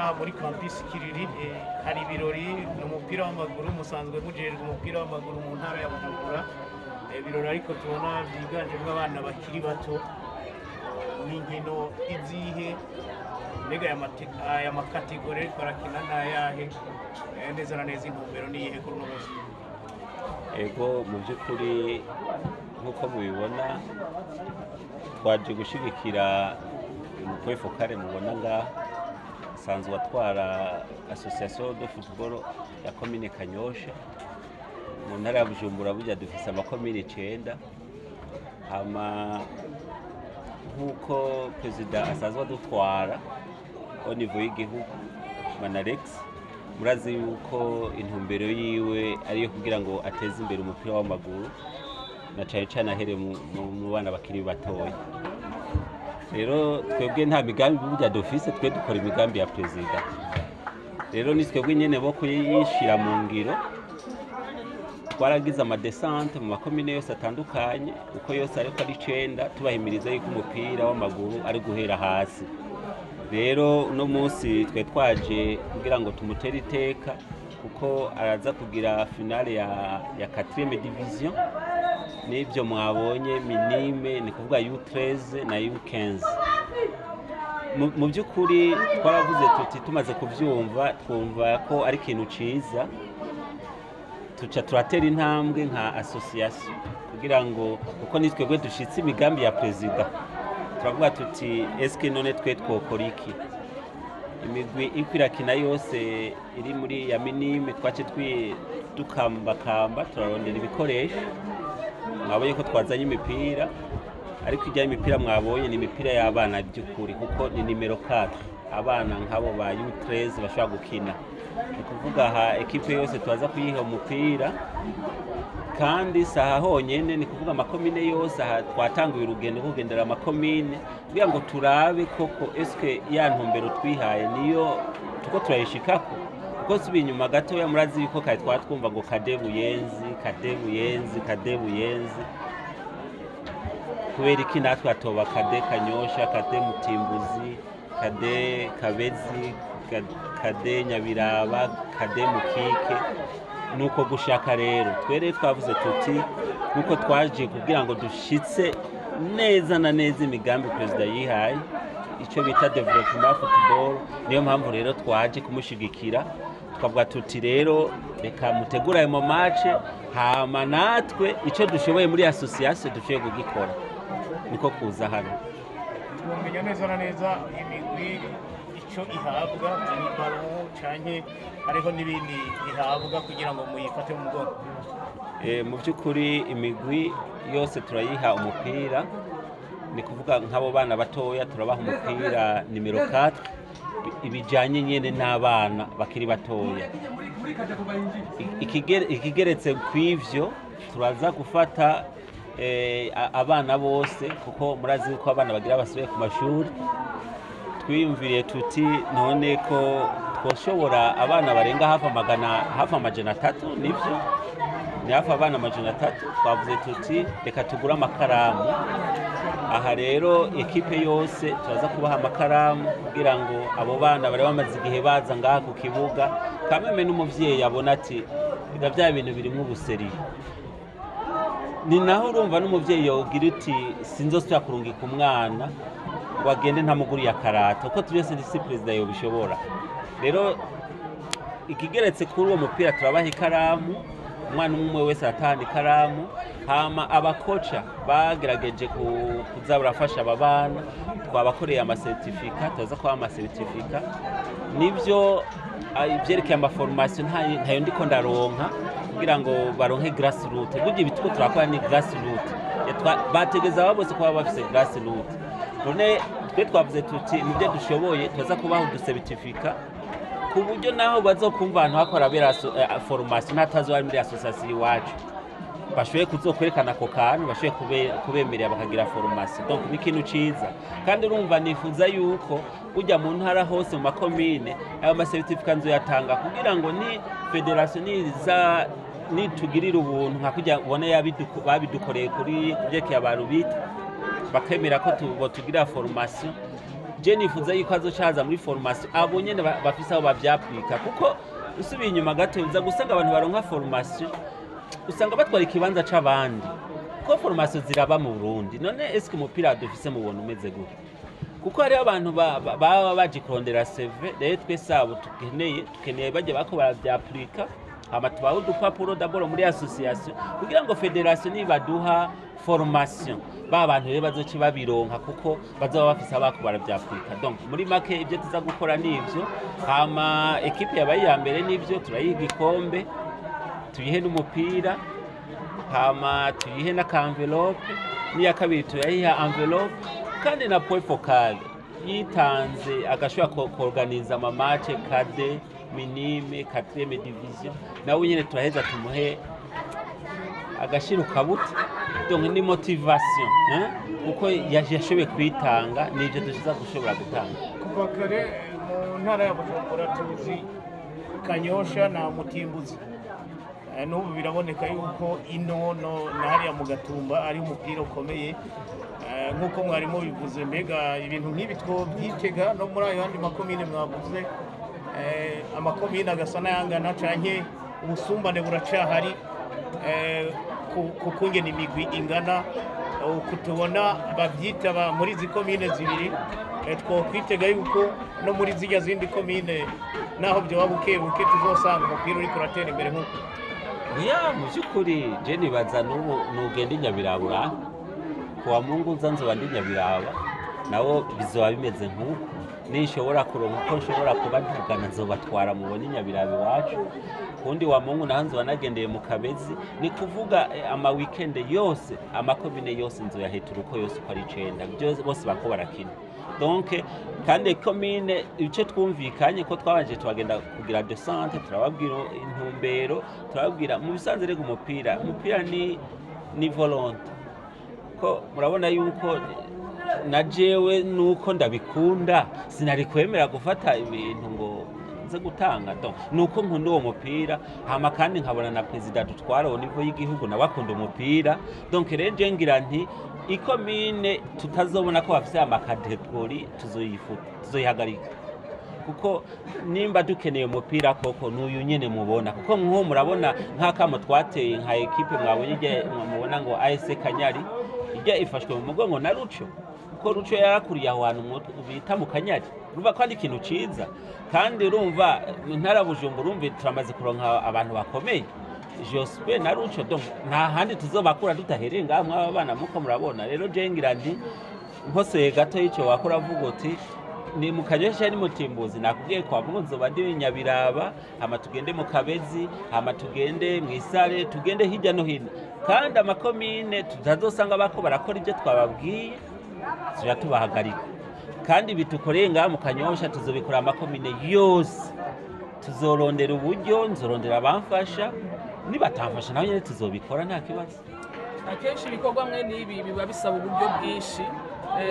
ngaha muri campus Kiriri hari ibirori n'umupira w'amaguru musanzwe mujerwa umupira w'amaguru mu ntara ya Bujumbura ibirori ariko tubona byiganjemo abana bakiri bato n'inkino izihe mbega aya makategori ariko arakina n'ayahe neza na neza intumbero niyihe kuri uno munsi ego mu by'ukuri nk'uko mubibona twaje gushigikira umupira kare mubona ngaha asanzwe atwara association de football ya commune Kanyosha mu ntara ya Bujumbura burya dufise amakomine 9 hama nk'uko perezida asanzwe adutwara au niveau y'igihugu Manarex murazi yuko intumbero yiwe ariyo kugira ngo ateze imbere umupira w'amaguru na cyane ahere mu bana bakiri batoya rero twebwe nta migambi burya dufise twe dukora imigambi ya perezida rero ni twebwe nyene bo kuyishira mu ngiro twaragize amadesante mu makomine yose atandukanye uko yose ariko ari 9 tubahimiriza yuko umupira w'amaguru ari guhera hasi rero uno munsi twe twaje kugira ngo tumutere iteka kuko araza kugira finale ya 4e division n'ibyo mwabonye minime ni kuvuga U13 na U15 mu by'ukuri twaravuze tuti tumaze kuvyumva twumva ko ari ikintu ciza tuca turatera intambwe nka association kugira ngo uko nitwebwe dushitse imigambi ya president turavuga tuti eske none twe twokora iki imigwi ikwirakina yose iri muri ya minime twace dukambakamba turarondera ibikoresho mwabonye ko twazanye imipira ariko ijya imipira mwabonye ni imipira y'abana by'ukuri kuko ni nimero 4 abana nk'abo ba U13 bashobora gukina ni kuvuga aha ekipe yose twaza kuyiha umupira kandi saha honyene ni kuvuga amakomine yose aha twatanguye urugendo kugendera amakomine kugira ngo turabe koko eske ya ntumbero twihaye niyo tuko turayishikako kuko subi inyuma gato ya murazi yuko kai twatwumva ngo kade buyenzi kubera iki natwe atoba kade Kanyosha kade Mutimbuzi kade Kabezi kade Nyabiraba kade Mukike nuko gushaka rero twere twavuze tuti nuko twaje kugira ngo dushitse neza na neza imigambi perezida yihaye icyo bita development football niyo mpamvu rero twaje kumushigikira tukavuga tuti rero reka mutegura ayo match hama natwe icyo dushoboye muri association dushoboye kugikora niko kuza hano tumenya neza na neza imigwi icyo ihabwa n'ibaro canke ariho nibindi ihabwa kugira ngo muyifate mu mugongo mu by'ukuri imigwi yose turayiha umupira ni kuvuga nk'abo bana batoya turabaha umupira nimero 4 ibijanye nyene n'abana bakiri batoya ikigeretse kw'ivyo turaza gufata abana bose kuko murazi ko abana bagira basubiye ku mashuri twiyumviriye tuti none ko twoshobora abana barenga hafi amajana 3 nivyo ni hafi abana amajana 3 twavuze tuti reka tugura amakaramu aha rero ekipe yose turaza kubaha amakaramu kugira ngo abo bana bari bamaze igihe baza ngaha ku kibuga kameme n'umuvyeyi abona ati bya bintu birimo ubuseri ni naho urumva n'umuvyeyi yogira uti sinzosubira kurungika umwana ngo agende ntamuguriye akarata uko turiese ndisi perezida yobishobora rero ikigeretse kuri uwo mupira turabaha ikaramu umwana umwe wese atahana ikaramu hama abakoca bagerageje kuza barafasha ababana twabakoreye amasertifika tuza kwa amasertifika nivyo ibyerekeye amaformation ntayo ndiko ndaronka kugira ngo baronke grassroots buryo ibituko turakora ni grassroots bategeza abo bose kuba bafise grassroots none twe twavuze tuti nibyo dushoboye tuza kubaho dusertifika ku buryo naho bazokumva abantu bakora bera formation natazo ari muri association iwacu bashoboye kuzokwerekana ko kantu bashoboye kubemerera bakagira formation donc n'ikintu ciza kandi urumva nifuza yuko ujya mu ntara hose mu makomine ayo masertifika nzo yatanga kugira ngo ni federation nitugirira ubuntu nka kujya ubona babidukoreye kuri byeke abantu bita bakemera ko tugira formation je nifuza yuko azocaza muri formation abo nyene bafise aho bavyapurika kuko usubiye inyuma gato uza gusanga abantu baronka formation usanga batwara ikibanza c'abandi ko formation ziraba mu Burundi none eske umupira dufise mu bontu umeze gute kuko hari abantu baba baje kurondera CV rero twese abo tukeneye baje bako baravyapurika hama tubaho udupapuro d'abord muri association kugira ngo federation nibaduha formation ba bantu rero bazoci babironka kuko bazoba bafise abako baravyapurika donc muri make ibyo tuza gukora nivyo hama equipe yabaye ya mbere nivyo turayiga ikombe tuyihe n'umupira hama tuyihe na envelope niya kabiri turayiha envelope kandi na point focal yitanze agashobora kuorganiza ama match kade minime 4e division nawe nyene turaheza tumuhe agashiro kabuti donc ni motivation uko yashoboye kwitanga n'ivyo dushiza gushobora gutanga kuva kare mu ntara ya Bujumbura tuzi Kanyosha na Mutimbuzi n'ubu biraboneka yuko ino na hariya mu Gatumba ari umupira ukomeye nk'uko mwarimo bivuze mbega ibintu nk'ibi twobyitega no muri ayo yandi makomine mwavuze amakomine agasa n'ayangana canke ubusumbane buracahari kukunge n'imigwi ingana kutubona bavyita muri izi komine zibiri twokwitega yuko no muri zijya zindi komine naho byo buke tuzosanga umupira uri kuratera imbere nk'uko mu by'ukuri je nibaza n'ubu nugenda inyabirabura kuwa Mungu nzoba ndi Nyabiraba nawo bizoba bimeze nk'uko nishobora kuronka ko nshobora kuba ntugana nzobatwara mubone Nyabiraba iwacu kundi wa Mungu nahanze wanagendeye mu Kabezi ni kuvuga ama weekend yose amakomine yose nzoyaheta uruko yose uko ari 9 bose bako barakina donc kandi commune ice twumvikanye ko twabanje twagenda kugira descente turababwira intumbero turababwira mu bisanzwe rego umupira ni volonté ko murabona yuko na jewe nuko ndabikunda sinari kwemera gufata ibintu ngo nze gutanga donc nuko nkunda uwo mupira hama kandi nkabona na president dutwara nivo y'igihugu na bakunda umupira donc rero ngira nti ikomine tutazobona ko bafite amakategori tuzoyihagarika kuko nimba dukeneye umupira koko n'uyu nyene mubona kuko nko murabona nk'akamo twateye nka equipe mwabonye mubona ngo AS Kanyari ijya ifashwe mu mugongo na RUCO kuko RUCO yarakuriye ahantu bita mu Kanyari urumva ko ari ikintu ciza kandi urumva ntara Bujumbura urumva turamaze kuronka abantu bakomeye Jospin na RUCO donc ntahandi tuzobakura dutahereye ngaho aba bana muko murabona rero je ngira ndi nkoseye gato yico wakora avuga uti ni mu Kanyosha ni Mutimbuzi nakubwiye kwa Mungu nzoba ndi Nyabiraba hama tugende mu Kabezi hama tugende mu Isare tugende hirya no hino kandi amakomine tutazosanga bako barakora ibyo twababwiye tuja tubahagarika kandi bitukoreye ngaho mu Kanyosha tuzobikora amakomine yose tuzorondera uburyo nzorondera abamfasha nibatamfasha naho nyene tuzobikora nta kibazo akenshi ibikorwa mwe nibi biba bisaba uburyo bwinshi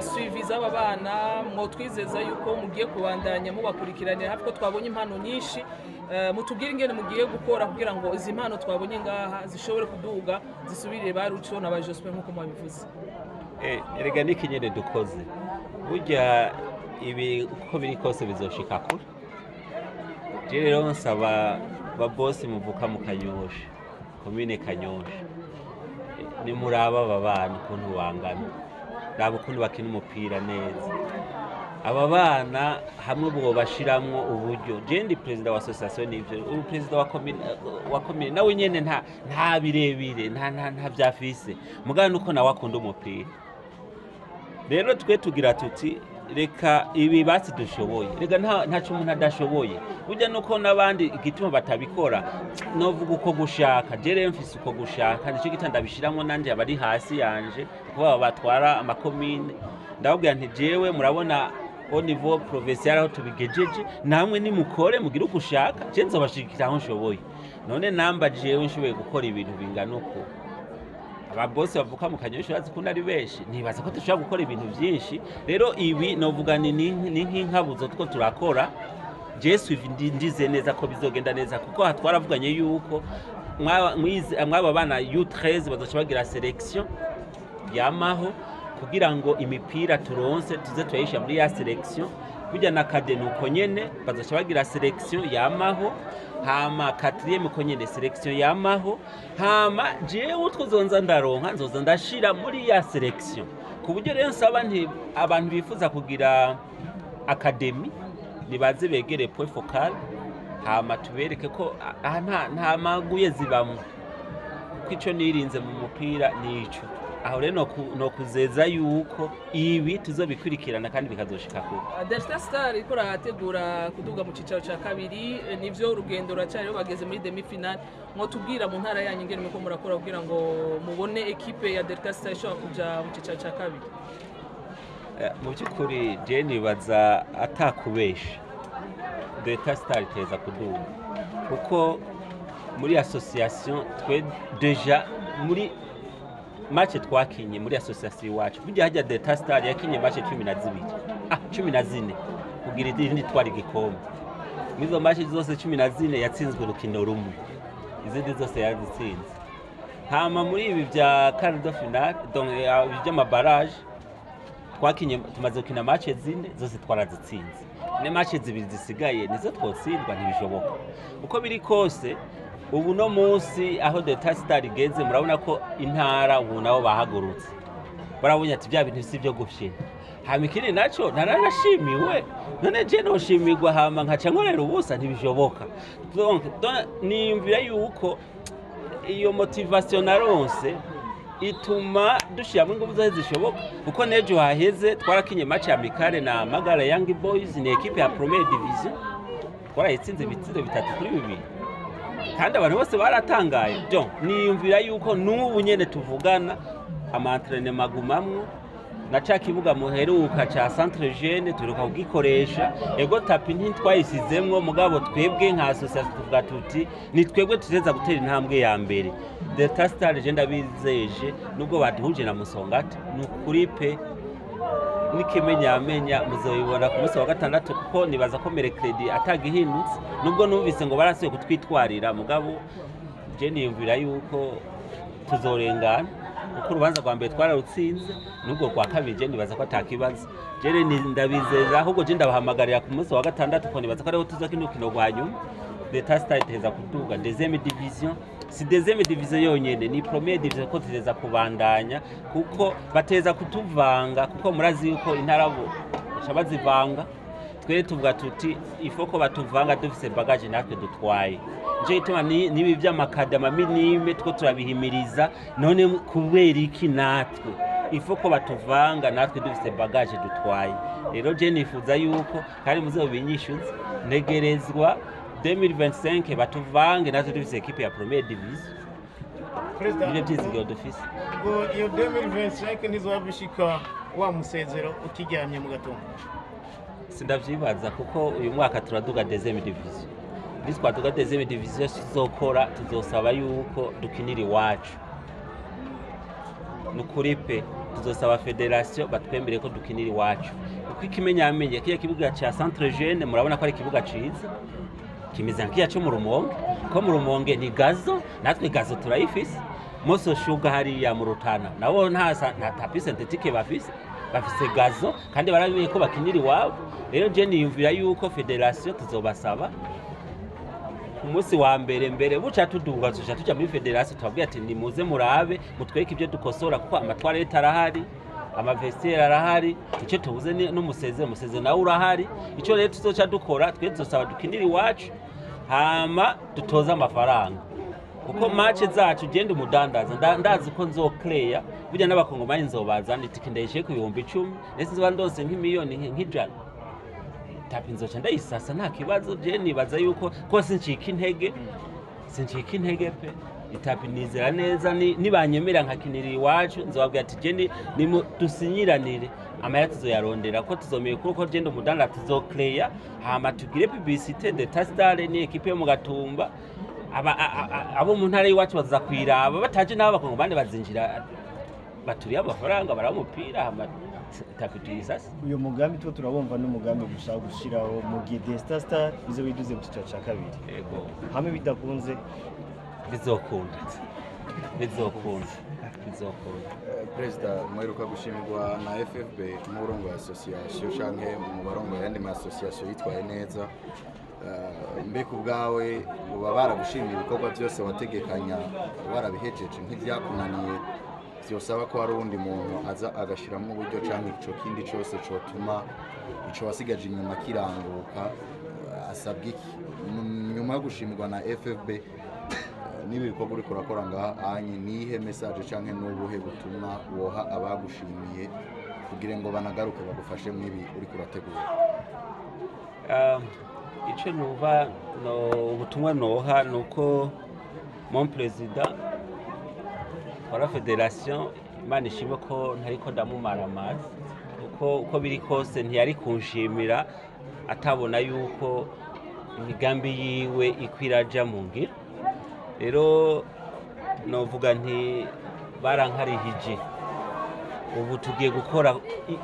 suivi z'aba bana mwo twizeza yuko mugiye kubandanya mubakurikiranira hafi ko twabonye impano nyinshi mutubwire ingene mugiye gukora kugira ngo izi impano twabonye ngaha zishobore kuduga zisubirire ba RUCO na ba Jospin nkuko mwabivuze erega n'ikinyere dukoze burya ibi uko biri kose bizoshika kure je rero nsaba ba boss muvuka mu Kanyosha komine Kanyosha ni muraba babana ukuntu bangana raba ukuntu bakina umupira neza aba bana hamwe bwo bashiramwo uburyo je ndi president wa association n'ivyo ubu president wa komine nawe nyene nta birebire nta byafise mugana uko nawe akunda umupira rero twe tugira tuti reka ibi basi dushoboye rega ntacu umuntu adashoboye burya nuko nabandi igituma batabikora novuga uko gushaka je rero mfise uko gushaka nico gitanda bishiramwo nanje abari hasi yanje kuba batwara amakomine ndababwira nti jewe murabona au niveau provincial aho tubigejeje namwe ni mukore mugira uko ushaka je nzobashikira aho nshoboye none namba jewe nshoboye gukora ibintu bingana uko ababosi bavuka mu Kanyosha bazikunda ari beshi nibaza ko dushobora gukora ibintu byinshi rero ibi novuga ni nk'inkabuzo two turakora je suivi ndize neza ko bizogenda neza kuko hatwaravuganye yuko mwaba bana U13 bazoca bagira selection yamaho kugira ngo imipira turonse tuze tuyisha muri ya selection burya na kade nuko nyene bazoca bagira selection yamaho hama 4e uko nyene selection yamaho hama jewe utwo zonza ndaronka nzoza ndashira muri ya selection ku buryo rero nsaba abantu bifuza kugira academy nibaze begere point focal hama tubereke ko nta maguye zibamwe kuko ico nirinze mu mupira nico aho rero no kuzeza yuko ibi tuzobikurikirana kandi bikazoshika ko Delta Star ikora hategura kuduga mu cicaro ca kabiri nivyo urugendo racariho bageze muri demi final mwo tubwira mu ntara yanyu ngene muko murakora kugira ngo mubone equipe ya Delta Star ishobora kuja mu cicaro ca kabiri. Mu byukuri je nibaza atakubesha Delta Star iteza kuduga kuko muri association twe deja muri match twakinye muri association wacu burya hajya Delta Star yakinye match 14 kugira idini twari gikombe mizo match zose 14 yatsinzwe rukino rumwe izindi zose yazitsinze hama muri ibi bya quart de finale donc bijya barrage twakinye tumaze gukina match zine zose twarazitsinze ne match zibiri zisigaye nizo twotsindwa ntibishoboka uko biri kose ubu no munsi aho Delta Star igeze murabona ko intara ubu nabo bahagurutse barabonye ati bya bintu si byo gufyina hama ikindi naco naranashimiwe none je no shimirwa hama nkaca nkorera ubusa ntibishoboka donc nimvira yuko iyo motivation naronse ituma dushiramo ingufu zose zishoboka kuko nejo haheze twarakinye match amicale na Magara Young Boys ni equipe ya Première Division twarayitsinze ibitsindo 3-2 kandi abantu bose baratangaye jo niyumvira yuko n'ubu nyene tuvugana amantrene magumamwe na ca kibuga muheruka ca centre jeune turuka kugikoresha ego tapi ntitwayisizemwo mugabo twebwe nka association tuvuga tuti ni twebwe tuteza gutera intambwe ya mbere Delta Star je ndabizeje nubwo baduhuje na Musongati nukuri pe nikimenyamenya muzoyibona ku munsi wa gatandatu kuko nibaza ko Mercredi atagihindutse nubwo numvise ngo barasuye kutwitwarira mugabo je niyumvira yuko tuzorengana kuko urubanza rwa mbere twararutsinze nubwo kwa kabiri je nibaza ko atakibazo je ndabizeza ahubwo je ndabahamagarira ku munsi wa gatandatu ko nibaza ko ariho tuzakina ukino rwa nyuma Delta Star iteza kuduga deuxième division si deuxième division yonyene ni première division ko tuzeza kubandanya kuko bateza kutuvanga kuko murazi yuko intarabo bazivanga twe tuvuga tuti ifoko batuvanga dufise bagage natwe dutwaye nje ituma nibi by'amakadama minime two turabihimiriza none kubera iki natwe ifoko batuvanga natwe dufise bagage dutwaye rero je nifuza yuko kandi muzo binyishuza negerezwa 2025 batuvange natwe dufise equipe ya Première Division President tizigiro dufise ngo iyo 2025 nizobishika wa musezero ukiryamye mu gatongo sindavyibaza kuko uyu mwaka turaduga deuxième division twaduga deuxième division tuzokora tuzosaba yuko dukinira iwacu nukuri pe tuzosaba federation batwembere ko dukinira iwacu kuko ikimenyamenye kiya kibuga ca centre jeune murabona ko ari kibuga ciza kimeze nkiya cyo mu Rumonge ko mu Rumonge ni gazo natwe gazo turayifise Moso Sugar hari ya mu Rutana nabo nta tapi synthetique bafise gazo kandi barabiye ko bakinira iwabo rero je niyumvira yuko federation tuzobasaba umunsi wa mbere buca tuduga tuja muri federation twabwiye ati ni muze murabe mutwereke ibyo dukosora kuko amatware tarahari amavestiaire arahari icyo tubuze n'umuseze nawe urahari icyo rero tuzoca dukora twe tuzosaba dukinira iwacu hama dutoza amafaranga kuko match zacu genda umudandaza ndazi ko nzoclear burya n'abakongomani nzobazana itike ndayishe ku 10,000 nese ziba ndose nk'imiliyoni nk'ijana tapi nzoca ndayisasa nta kibazo je nibaza yuko ko sincika intege pe itapi nizera neza nibanyemera nkakinira iwacu nzobabwira ati je ni dusinyiranire amaya tuzoyarondera ko tuzomeye kuko je ndo mudanda tuzoclear hama tugire publicité de Tastar ni equipe yo mu Gatumba abo mu ntara iwacu baza kwiraba bataje nabo bakongomane bazinjira baturiye amafaranga baramupira hama tapi tuyisasa uyo mugambi two turabumva n'umugambi gushaka gushiraho mu gihe Delta Star bizo biduze mu cicaro ca kabiri yego hamwe bidakunze bizokunda bizokunda. Perezida mweruka gushimirwa na FFB mu burongo association canke mu barongo yandi ma association yitwaye neza. Mbega ubwawe uba baragushimiye ibikorwa byose wategekanya warabihejeje nk'ibyakunaniye byosaba ko hari undi muntu aza agashiramo uburyo canke ico kindi cyose cotuma ico wasigaje inyuma kiranguka asabwa iki nyuma yo gushimirwa na FFB nibi bikorwa uri kurakora ngaha anye nihe message canke n'ubuhe butumwa woha abagushimiye kugira ngo banagaruke bagufashe mwibi uri kurategura? Ico nuva no ubutumwa noha nuko mon president wa federation Imana ishimwe ko ntariko ndamumara amazi uko biri kose ntiyari kunshimira atabona yuko imigambi yiwe ikwiraja mu ngiro. Rero novuga nti barankarihije ubu tugiye gukora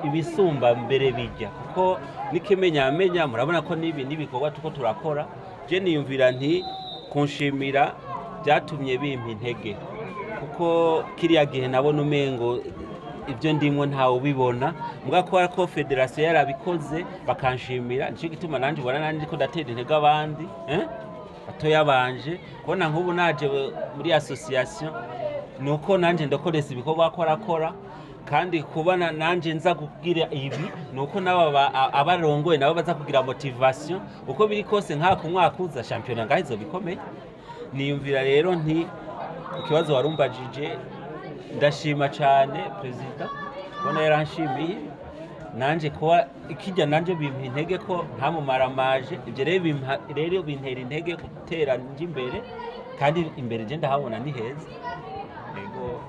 ibisumba mbere bijya kuko nikimenyamenya murabona ko nibikorwa tuko turakora. Je niyumvira nti kunshimira byatumye bimpa intege kuko kiriya gihe nabona umengo ibyo ndimwo ntawe ubibona mbwa ko federation yarabikoze bakanshimira nico gituma nanje ubona nanje ko ndatera intege abandi batoya banje kubona nk'ubu naje muri association nuko nanje ndakoresa ibikorwa ko arakora kandi kubana nanje nza kugira ibi nuko naba abarongoye nabo baza kugira motivation uko biri kose nka ku mwaka uza championnat ngahizo bikomeye. Niyumvira rero nti ikibazo warumbajije ndashima cyane president bona yaranshimiye nanje kuba ikijya nanje bimpa intege ko ntamumaramaje ibyo rero bintera intege gutera nje imbere kandi imbere je ndahabona ni heza. Yego